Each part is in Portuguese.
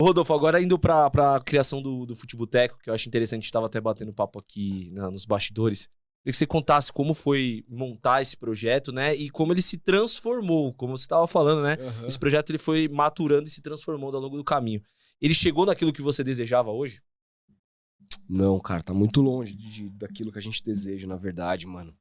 Rodolfo, agora indo pra criação do Futeboteco, que eu acho interessante, a gente tava até batendo papo aqui nos bastidores. Queria que você contasse como foi montar esse projeto, né? E como ele se transformou, como você estava falando, né? Uhum. Esse projeto ele foi maturando e se transformando ao longo do caminho. Ele chegou naquilo que você desejava hoje? Não, cara, tá muito longe daquilo que a gente deseja, na verdade, mano.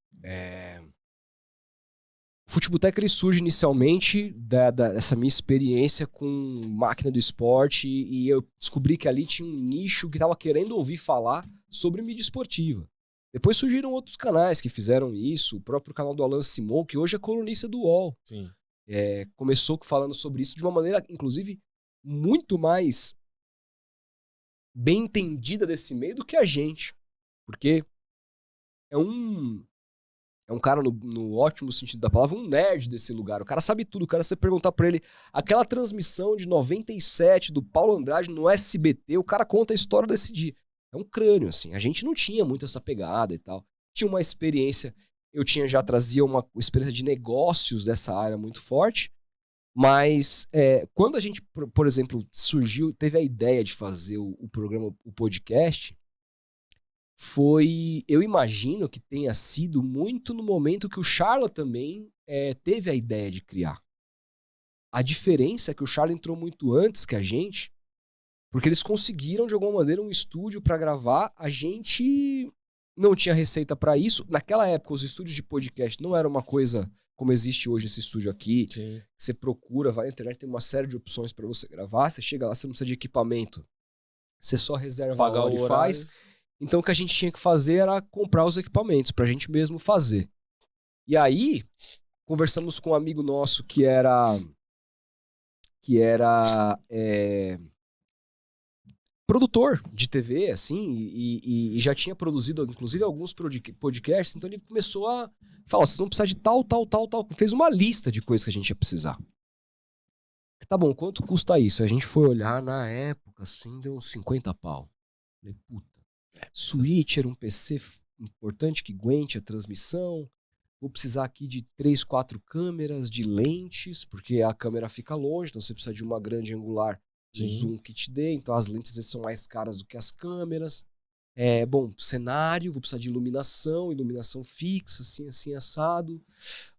O Futeboteco, ele surge inicialmente dessa minha experiência com máquina do esporte e eu descobri que ali tinha um nicho que tava querendo ouvir falar sobre mídia esportiva. Depois surgiram outros canais que fizeram isso, o próprio canal do Alan Simon, que hoje é colunista do UOL. Sim. Começou falando sobre isso de uma maneira, inclusive, muito mais bem entendida desse meio do que a gente. Porque é um cara, no ótimo sentido da palavra, um nerd desse lugar. O cara sabe tudo. O cara, você perguntar pra ele, aquela transmissão de 97 do Paulo Andrade no SBT, o cara conta a história desse dia. É um crânio, assim. A gente não tinha muito essa pegada e tal. Tinha uma experiência, já trazia uma experiência de negócios dessa área muito forte, mas quando a gente, por exemplo, teve a ideia de fazer o programa, o podcast, eu imagino que tenha sido muito no momento que o Charla também teve a ideia de criar. A diferença é que o Charla entrou muito antes que a gente, porque eles conseguiram, de alguma maneira, um estúdio para gravar. A gente não tinha receita para isso. Naquela época, os estúdios de podcast não eram uma coisa como existe hoje esse estúdio aqui. Sim. Você procura, vai na internet, tem uma série de opções para você gravar. Você chega lá, você não precisa de equipamento. Você só reserva a hora e faz. Então o que a gente tinha que fazer era comprar os equipamentos pra gente mesmo fazer. E aí, conversamos com um amigo nosso que era produtor de TV, assim, e já tinha produzido, inclusive, alguns podcasts. Então ele começou a falar, vocês vão precisar de tal. Fez uma lista de coisas que a gente ia precisar. Tá bom, quanto custa isso? A gente foi olhar na época, assim, deu uns 50 pau. Falei, puta. Switcher, um PC importante que aguente a transmissão. Vou precisar aqui de 3, 4 câmeras, de lentes, porque a câmera fica longe, então você precisa de uma grande angular, um zoom que te dê, então as lentes às vezes são mais caras do que as câmeras. Bom, cenário, vou precisar de iluminação fixa, assim, assado.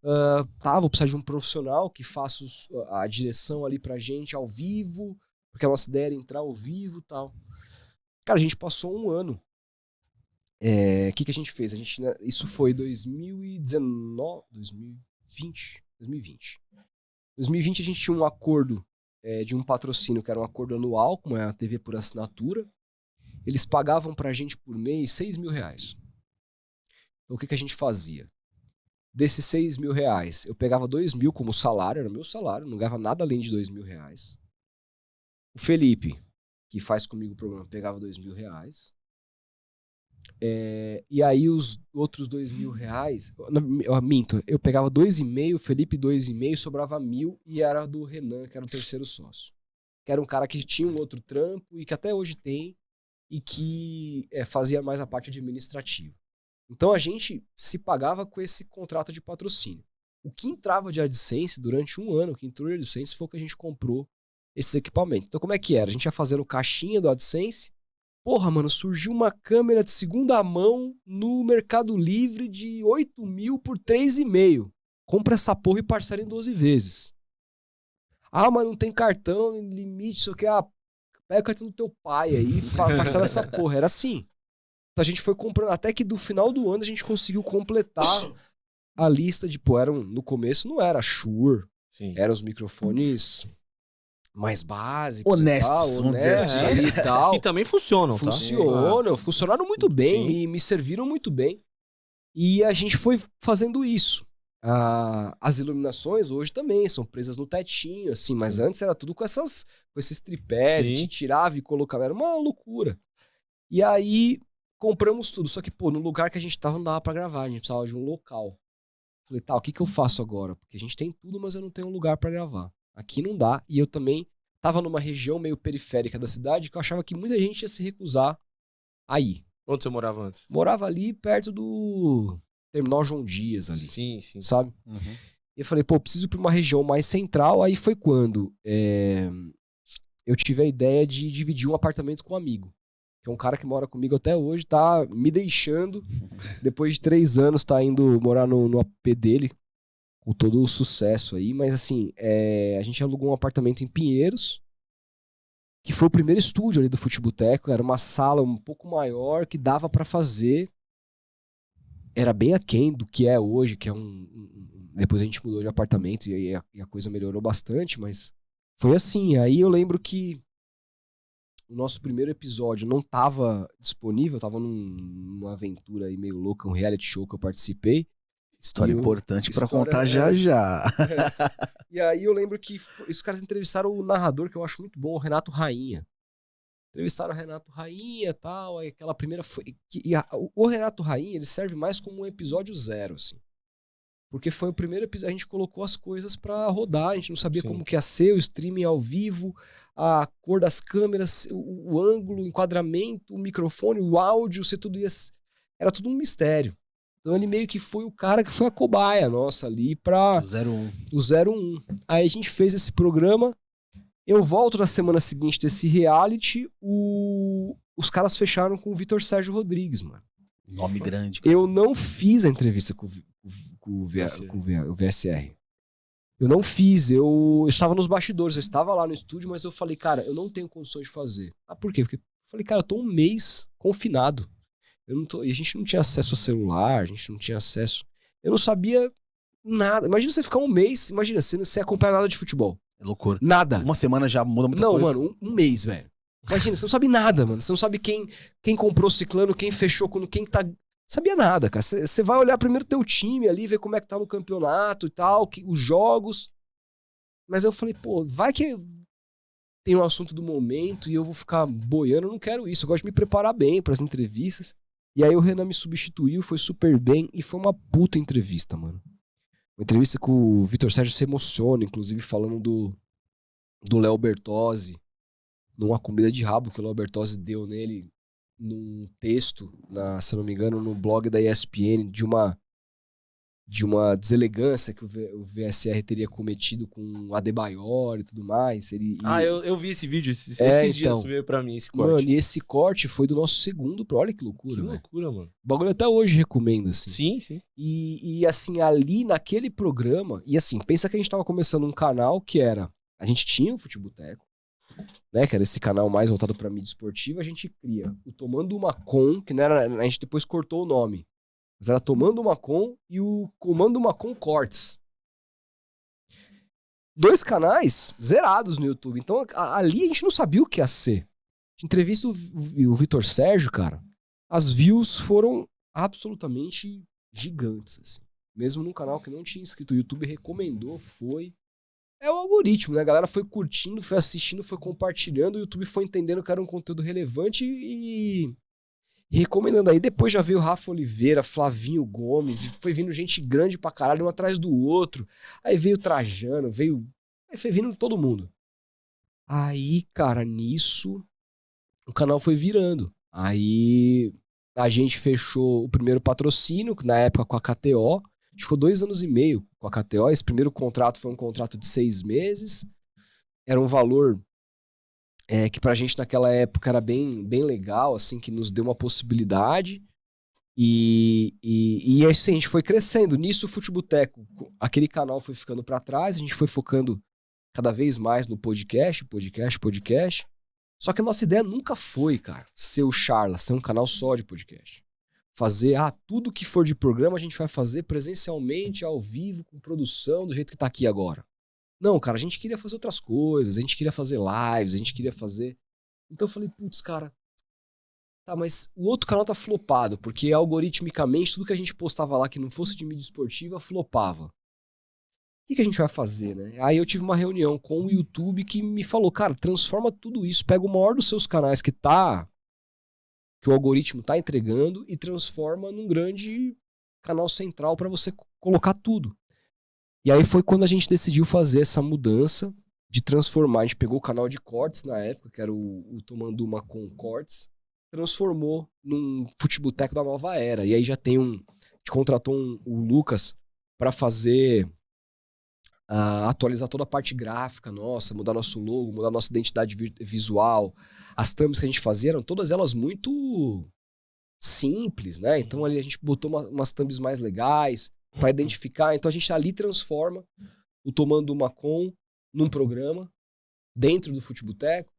Vou precisar de um profissional que faça a direção ali pra gente ao vivo, porque a nossa ideia era entrar ao vivo e tal. Cara, a gente passou um ano. O que a gente fez? Isso foi 2019, 2020. 2020 a gente tinha um acordo de um patrocínio, que era um acordo anual, como é a TV por assinatura. Eles pagavam pra gente por mês R$6.000. Então o que a gente fazia? Desses R$6.000, eu pegava 2.000 como salário, era meu salário, não ganhava nada além de R$2.000. O Felipe, que faz comigo o programa, pegava R$2.000. E aí os outros R$2.000, minto, eu pegava 2,5, o Felipe 2,5, sobrava 1.000 e era do Renan, que era o terceiro sócio. Que era um cara que tinha um outro trampo e que até hoje tem e que fazia mais a parte administrativa. Então a gente se pagava com esse contrato de patrocínio. O que entrava de AdSense durante um ano, o que entrou de AdSense foi o que a gente comprou esses equipamentos. Então como é que era? A gente ia fazendo caixinha do AdSense. Porra, mano, surgiu uma câmera de segunda mão no Mercado Livre de 8.000 por 3,5. Compra essa porra e parcela em 12 vezes. Ah, mas não tem cartão, limite, sei o que. Pega o cartão do teu pai aí e parcela essa porra. Era assim. Então a gente foi comprando, até que do final do ano a gente conseguiu completar a lista de, no começo não era Shure, eram os microfones mais básicos, honestos, vamos dizer assim. E tal. E também funcionam, Funcionaram muito bem, me serviram muito bem. E a gente foi fazendo isso. As iluminações hoje também são presas no tetinho, assim, mas antes era tudo com esses tripés, a gente tirava e colocava, era uma loucura. E aí compramos tudo, só que, no lugar que a gente tava não dava pra gravar, a gente precisava de um local. Falei, o que eu faço agora? Porque a gente tem tudo, mas eu não tenho um lugar pra gravar. Aqui não dá, e eu também tava numa região meio periférica da cidade que eu achava que muita gente ia se recusar a ir. Onde você morava antes? Morava ali perto do Terminal João Dias ali. Sim. Sabe? E eu falei, preciso ir pra uma região mais central. Aí foi quando eu tive a ideia de dividir um apartamento com um amigo. Que é um cara que mora comigo até hoje, tá me deixando. Depois de 3 anos, tá indo morar no AP dele, com todo o sucesso aí. Mas assim, a gente alugou um apartamento em Pinheiros, que foi o primeiro estúdio ali do Futeboteco. Era uma sala um pouco maior que dava pra fazer. Era bem aquém do que é hoje, que é depois a gente mudou de apartamento e a coisa melhorou bastante, mas foi assim. Aí eu lembro que o nosso primeiro episódio não tava disponível, tava numa aventura aí meio louca, um reality show que eu participei. História importante pra contar já. E aí eu lembro que os caras entrevistaram o narrador, que eu acho muito bom, o Renato Rainha. Entrevistaram o Renato Rainha e tal, aí aquela primeira foi... o Renato Rainha, ele serve mais como um episódio 0, assim. Porque foi o primeiro episódio, a gente colocou as coisas pra rodar, a gente não sabia como que ia ser, o streaming ao vivo, a cor das câmeras, o ângulo, o enquadramento, o microfone, o áudio, se tudo ia... Era tudo um mistério. Então ele meio que foi o cara que foi a cobaia nossa ali pra... O 01. Aí a gente fez esse programa, eu volto na semana seguinte desse reality, os caras fecharam com o Vitor Sérgio Rodrigues, mano. Nome grande. Cara. Eu não fiz a entrevista com o VSR. Eu não fiz, eu estava nos bastidores, eu estava lá no estúdio, mas eu falei, cara, eu não tenho condições de fazer. Ah, por quê? Porque eu falei, cara, eu tô um mês confinado. E a gente não tinha acesso ao celular, a gente não tinha acesso... Eu não sabia nada. Imagina você ficar um mês, imagina, você não acompanha nada de futebol. É loucura. Nada. Uma semana já muda muita coisa. Não, mano, um mês, velho. Imagina, você não sabe nada, mano. Você não sabe quem comprou ciclano, quem fechou, quem tá... Sabia nada, cara. Você vai olhar primeiro teu time ali, ver como é que tá no campeonato e tal, os jogos. Mas eu falei, pô, vai que tem um assunto do momento e eu vou ficar boiando. Eu não quero isso. Eu gosto de me preparar bem pras entrevistas. E aí o Renan me substituiu, foi super bem e foi uma puta entrevista, mano. Uma entrevista que o Vitor Sérgio se emociona, inclusive falando do Léo Bertozzi, numa comida de rabo que o Léo Bertozzi deu nele, num texto, se eu não me engano, no blog da ESPN, de uma deselegância que o VSR teria cometido com o Adebayor e tudo mais. Eu vi esse vídeo, esses dias veio pra mim esse corte. Mano, e esse corte foi do nosso segundo, olha que loucura, Que véio. loucura, mano. O bagulho até hoje recomendo, assim. Sim, sim. E assim, ali naquele programa, e assim, pensa que a gente tava começando um canal que era, a gente tinha o Futeboteco, né, que era esse canal mais voltado pra mídia esportiva, a gente cria o Tomando Uma Com, que não era, a gente depois cortou o nome, mas era Tomando Uma Com e o Comando Uma Com Cortes. 2 canais zerados no YouTube, então ali a gente não sabia o que ia ser. A entrevista o Vitor Sérgio, cara, as views foram absolutamente gigantes, assim. Mesmo num canal que não tinha inscrito, o YouTube recomendou, é o algoritmo, né? A galera foi curtindo, foi assistindo, foi compartilhando, o YouTube foi entendendo que era um conteúdo relevante e recomendando. Aí depois já veio Rafa Oliveira, Flavinho Gomes, e foi vindo gente grande pra caralho, um atrás do outro. Aí veio Trajano, aí foi vindo todo mundo. Aí, cara, nisso, o canal foi virando. Aí a gente fechou o primeiro patrocínio, na época com a KTO. A gente ficou 2 anos e meio com a KTO. Esse primeiro contrato foi um contrato de 6 meses. Era um valor que pra gente naquela época era bem, bem legal, assim, que nos deu uma possibilidade. E assim, a gente foi crescendo. Nisso, o Futeboteco, aquele canal foi ficando pra trás. A gente foi focando cada vez mais no podcast. Só que a nossa ideia nunca foi, cara, ser o Charla, ser um canal só de podcast. Fazer, tudo que for de programa a gente vai fazer presencialmente, ao vivo, com produção, do jeito que tá aqui agora. Não, cara, a gente queria fazer outras coisas, a gente queria fazer lives, a gente queria fazer... Então eu falei, putz, cara, tá, mas o outro canal tá flopado, porque algoritmicamente tudo que a gente postava lá que não fosse de mídia esportiva, flopava. O que a gente vai fazer, né? Aí eu tive uma reunião com o YouTube que me falou, cara, transforma tudo isso, pega o maior dos seus canais que o algoritmo tá entregando e transforma num grande canal central para você colocar tudo. E aí foi quando a gente decidiu fazer essa mudança de transformar. A gente pegou o canal de cortes na época, que era o Tomando Uma Com Cortes, transformou num Futeboteco da nova era. E aí já tem a gente contratou o Lucas para fazer atualizar toda a parte gráfica nossa, mudar nosso logo, mudar nossa identidade visual. As thumbs que a gente fazia eram todas elas muito simples, né? Então ali a gente botou umas thumbs mais legais para identificar. Então a gente ali transforma o Tomando Uma Com num programa dentro do Futeboteco,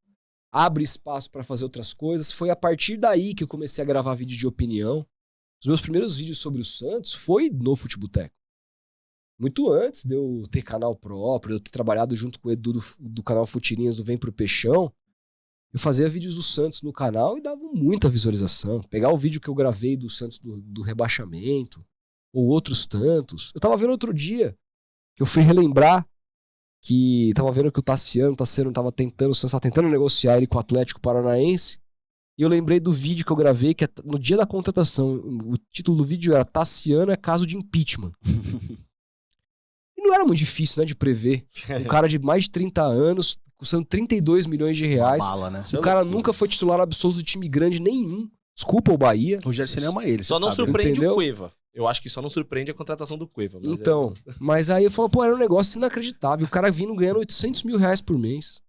abre espaço para fazer outras coisas. Foi a partir daí que eu comecei a gravar vídeo de opinião. Os meus primeiros vídeos sobre o Santos foi no Futeboteco. Muito antes de eu ter canal próprio, de eu ter trabalhado junto com o Edu do canal Futirinhas do Vem Pro Peixão, eu fazia vídeos do Santos no canal e dava muita visualização. Pegar o vídeo que eu gravei do Santos do rebaixamento, ou outros tantos. Eu tava vendo outro dia, que eu fui relembrar, que tava vendo que o Tassiano tava tentando, o Santos tava tentando negociar ele com o Atlético Paranaense, e eu lembrei do vídeo que eu gravei, que é no dia da contratação. O título do vídeo era Tassiano é caso de impeachment. E não era muito difícil, né, de prever. Um cara de mais de 30 anos, custando 32 milhões de reais. Bala, né? O cara nunca foi titular absoluto de time grande nenhum. Desculpa o Bahia. O Rogério Ceni ama ele, só não sabe, surpreende entendeu? o Cueva. Eu acho que só não surpreende a contratação do Cueva. Mas Então, mas aí eu falo, pô, era um negócio inacreditável. O cara vindo ganhando 800 mil reais por mês.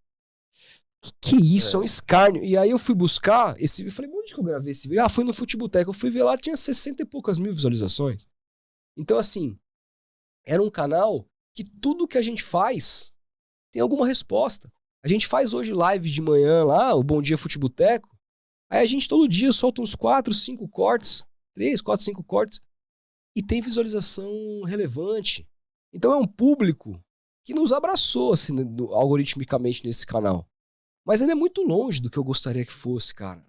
Que isso? É um escárnio. E aí eu fui buscar esse vídeo. Eu falei, onde que eu gravei esse vídeo? Ah, foi no Futeboteco. Eu fui ver lá, tinha 60 e poucas mil visualizações. Então, assim, era um canal que tudo que a gente faz tem alguma resposta. A gente faz hoje live de manhã lá, o Bom Dia Futeboteco. Aí a gente todo dia solta uns 4, 5 cortes. 3, 4, 5 cortes. E tem visualização relevante. Então é um público que nos abraçou assim, algoritmicamente nesse canal. Mas ainda é muito longe do que eu gostaria que fosse, cara.